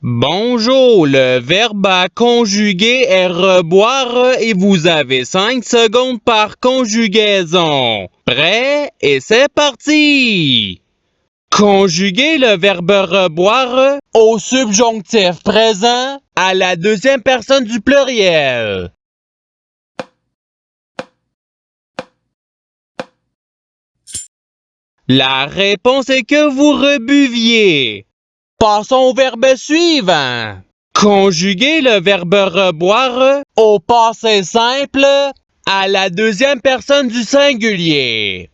Bonjour, le verbe à conjuguer est reboire et vous avez 5 secondes par conjugaison. Prêt? Et c'est parti! Conjuguer le verbe reboire au subjonctif présent à la deuxième personne du pluriel. La réponse est que vous rebuviez. Passons au verbe suivant. Conjuguer le verbe reboire au passé simple à la deuxième personne du singulier.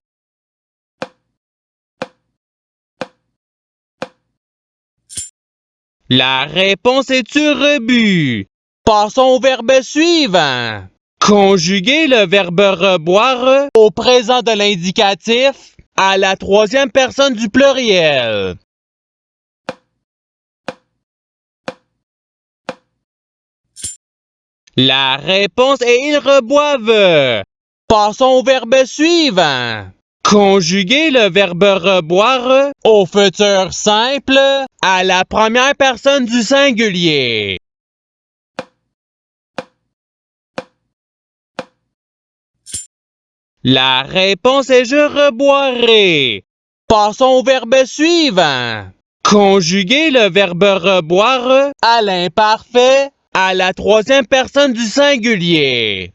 La réponse est tu rebus. Passons au verbe suivant. Conjuguer le verbe reboire au présent de l'indicatif à la troisième personne du pluriel. La réponse est ils reboivent. Passons au verbe suivant. Conjuguer le verbe reboire au futur simple à la première personne du singulier. La réponse est je reboirai. Passons au verbe suivant. Conjuguer le verbe reboire à l'imparfait à la troisième personne du singulier.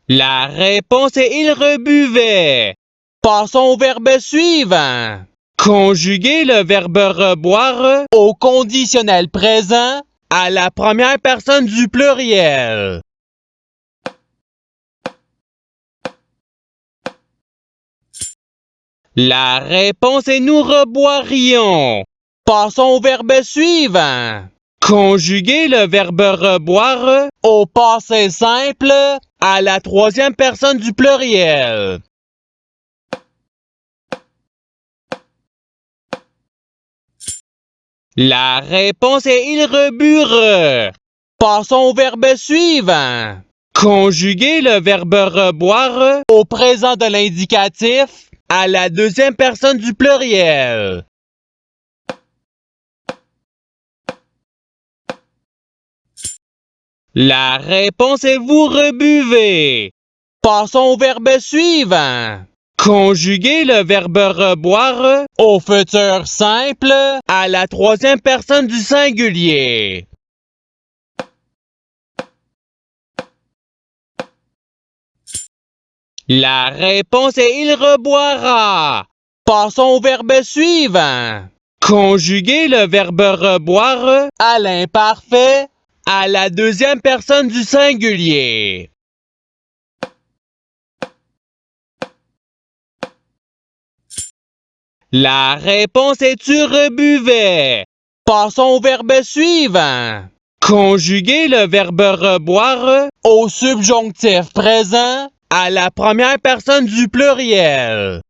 La réponse est il rebuvait. Passons au verbe suivant. Conjuguer le verbe reboire au conditionnel présent à la première personne du pluriel. La réponse est nous reboirions. Passons au verbe suivant. Conjuguer le verbe reboire au passé simple à la troisième personne du pluriel. La réponse est il rebure. Passons au verbe suivant. Conjuguer le verbe reboire au présent de l'indicatif à la deuxième personne du pluriel. La réponse est vous rebuvez. Passons au verbe suivant. Conjuguer le verbe reboire au futur simple à la troisième personne du singulier. La réponse est il reboira. Passons au verbe suivant. Conjuguer le verbe reboire à l'imparfait à la deuxième personne du singulier. La réponse est tu rebuvais. Passons au verbe suivant. Conjuguer le verbe reboire au subjonctif présent à la première personne du pluriel.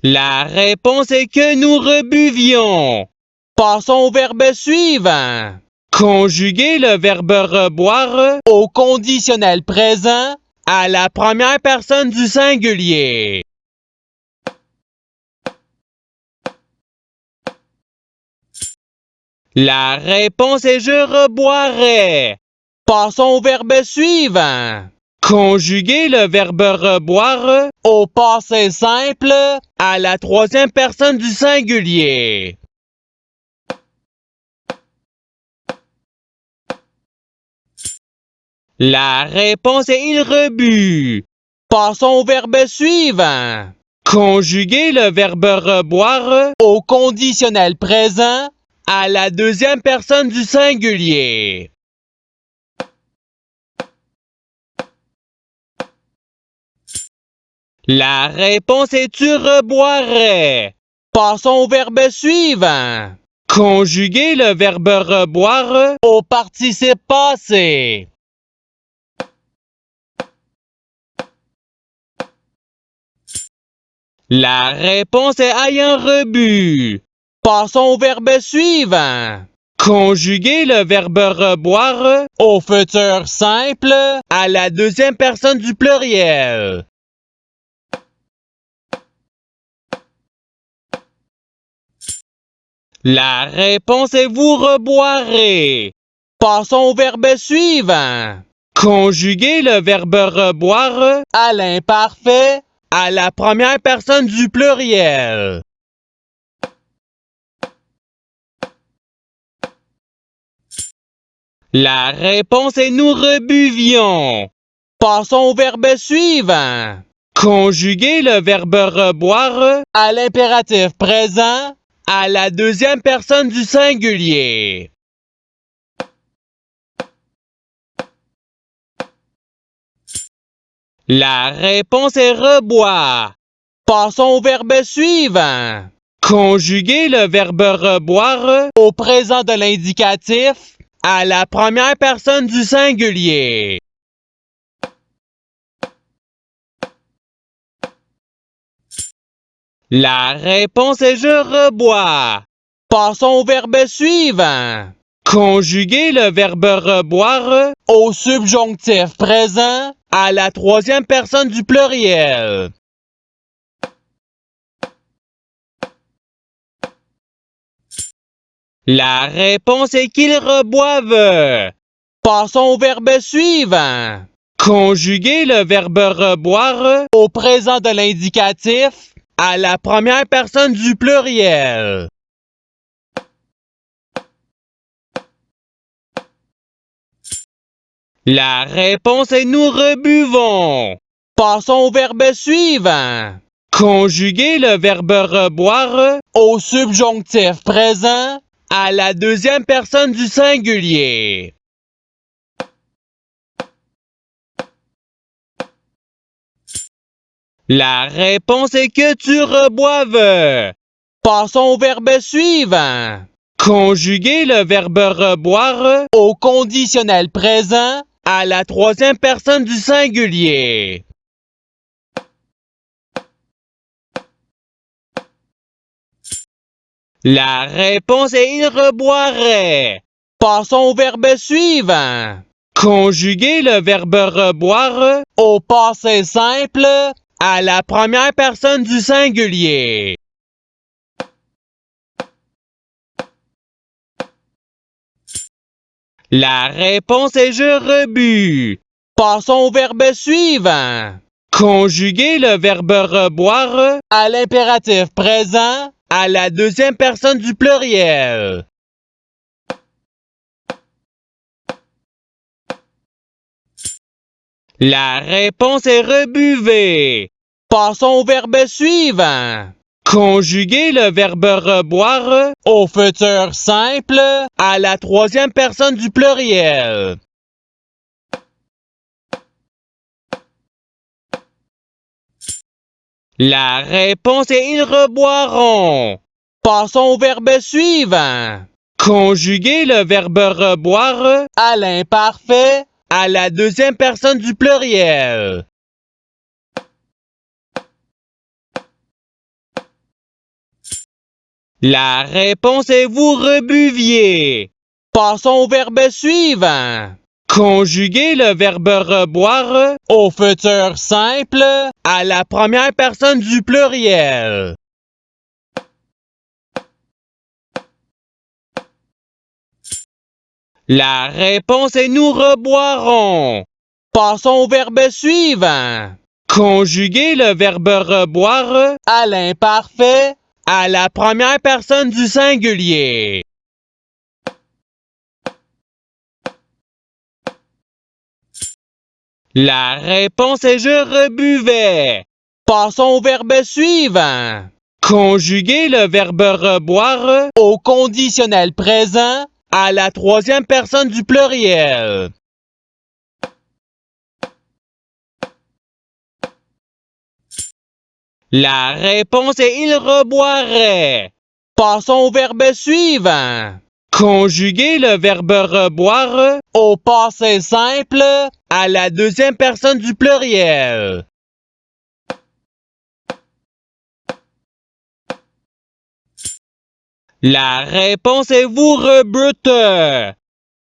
La réponse est que nous rebuvions. Passons au verbe suivant. Conjuguer le verbe reboire au conditionnel présent à la première personne du singulier. La réponse est je reboirai. Passons au verbe suivant. Conjuguer le verbe reboire au passé simple à la troisième personne du singulier. La réponse est il rebut. Passons au verbe suivant. Conjuguer le verbe reboire au conditionnel présent à la deuxième personne du singulier. La réponse est tu reboirais. Passons au verbe suivant. Conjuguer le verbe reboire au participe passé. La réponse est ayant rebu. Passons au verbe suivant. Conjuguez le verbe reboire au futur simple à la deuxième personne du pluriel. La réponse est vous reboirez. Passons au verbe suivant. Conjuguez le verbe reboire à l'imparfait à la première personne du pluriel. La réponse est nous rebuvions. Passons au verbe suivant. Conjuguez le verbe reboire à l'impératif présent à la deuxième personne du singulier. La réponse est reboire. Passons au verbe suivant. Conjuguez le verbe reboire au présent de l'indicatif à la première personne du singulier. La réponse est je rebois. Passons au verbe suivant. Conjuguez le verbe reboire au subjonctif présent à la troisième personne du pluriel. La réponse est qu'ils reboivent. Passons au verbe suivant. Conjuguez le verbe reboire au présent de l'indicatif à la première personne du pluriel. La réponse est nous rebuvons. Passons au verbe suivant. Conjuguez le verbe reboire au subjonctif présent à la deuxième personne du singulier. La réponse est que tu reboives. Passons au verbe suivant. Conjuguez le verbe reboire au conditionnel présent à la troisième personne du singulier. La réponse est il reboirait. Passons au verbe suivant. Conjuguez le verbe reboire au passé simple à la première personne du singulier. La réponse est je rebus. Passons au verbe suivant. Conjuguez le verbe reboire à l'impératif présent à la deuxième personne du pluriel. La réponse est rebuvez. Passons au verbe suivant. Conjuguez le verbe reboire au futur simple à la troisième personne du pluriel. La réponse est ils reboiront. Passons au verbe suivant. Conjuguez le verbe reboire à l'imparfait à la deuxième personne du pluriel. La réponse est vous rebuviez. Passons au verbe suivant. Conjuguez le verbe reboire au futur simple à la première personne du pluriel. La réponse est nous reboirons. Passons au verbe suivant. Conjuguez le verbe reboire à l'imparfait à la première personne du singulier. La réponse est je rebuvais. Passons au verbe suivant. Conjuguez le verbe reboire au conditionnel présent à la troisième personne du pluriel. La réponse est il reboirait. Passons au verbe suivant. Conjuguez le verbe reboire au passé simple à la deuxième personne du pluriel. La réponse est vous rebute.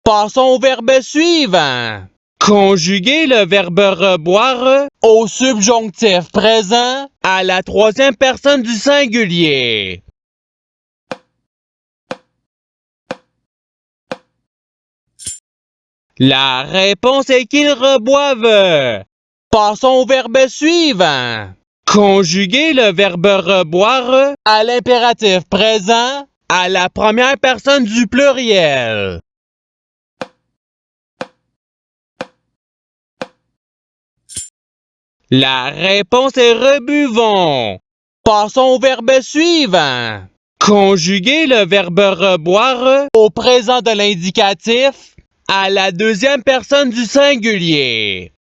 Passons au verbe suivant. Conjuguez le verbe reboire au subjonctif présent à la troisième personne du singulier. La réponse est qu'ils reboivent. Passons au verbe suivant. Conjuguez le verbe reboire à l'impératif présent à la première personne du pluriel. La réponse est rebuvons. Passons au verbe suivant. Conjuguez le verbe reboire au présent de l'indicatif à la deuxième personne du singulier.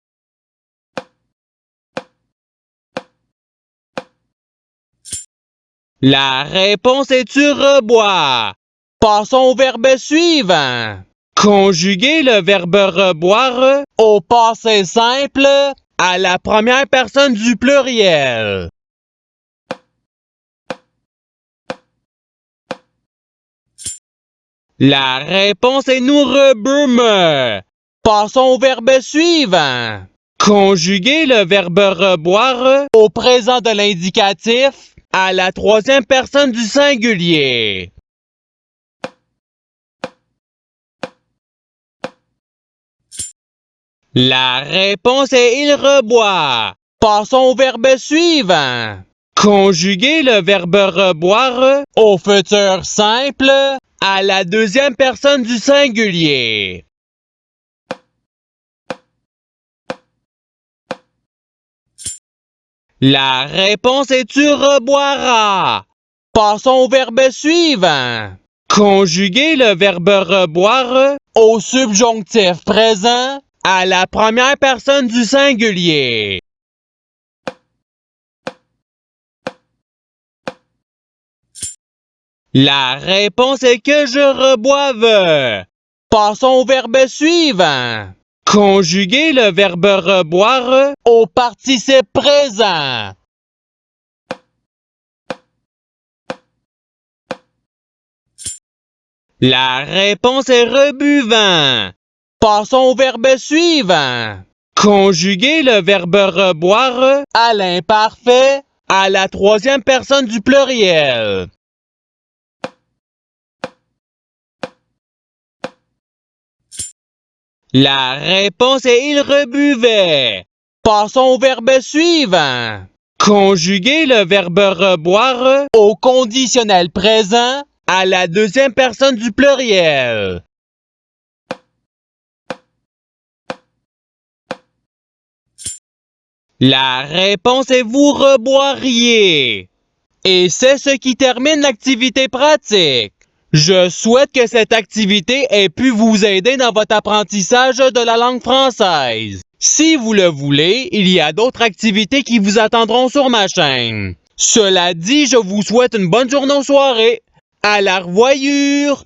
La réponse est tu rebois. Passons au verbe suivant. Conjuguez le verbe reboire au passé simple à la première personne du pluriel. La réponse est nous rebume. Passons au verbe suivant. Conjuguez le verbe reboire au présent de l'indicatif à la troisième personne du singulier. La réponse est il reboit. Passons au verbe suivant. Conjuguez le verbe reboire au futur simple à la deuxième personne du singulier. La réponse est tu reboiras. Passons au verbe suivant. Conjuguez le verbe reboire au subjonctif présent à la première personne du singulier. La réponse est que je reboive. Passons au verbe suivant. Conjuguez le verbe reboire au participe présent. La réponse est rebuvant. Passons au verbe suivant. Conjuguez le verbe reboire à l'imparfait à la troisième personne du pluriel. La réponse est il rebuvait. Passons au verbe suivant. Conjuguez le verbe reboire au conditionnel présent à la deuxième personne du pluriel. La réponse est vous reboiriez. Et c'est ce qui termine l'activité pratique. Je souhaite que cette activité ait pu vous aider dans votre apprentissage de la langue française. Si vous le voulez, il y a d'autres activités qui vous attendront sur ma chaîne. Cela dit, je vous souhaite une bonne journée ou soirée. À la revoyure!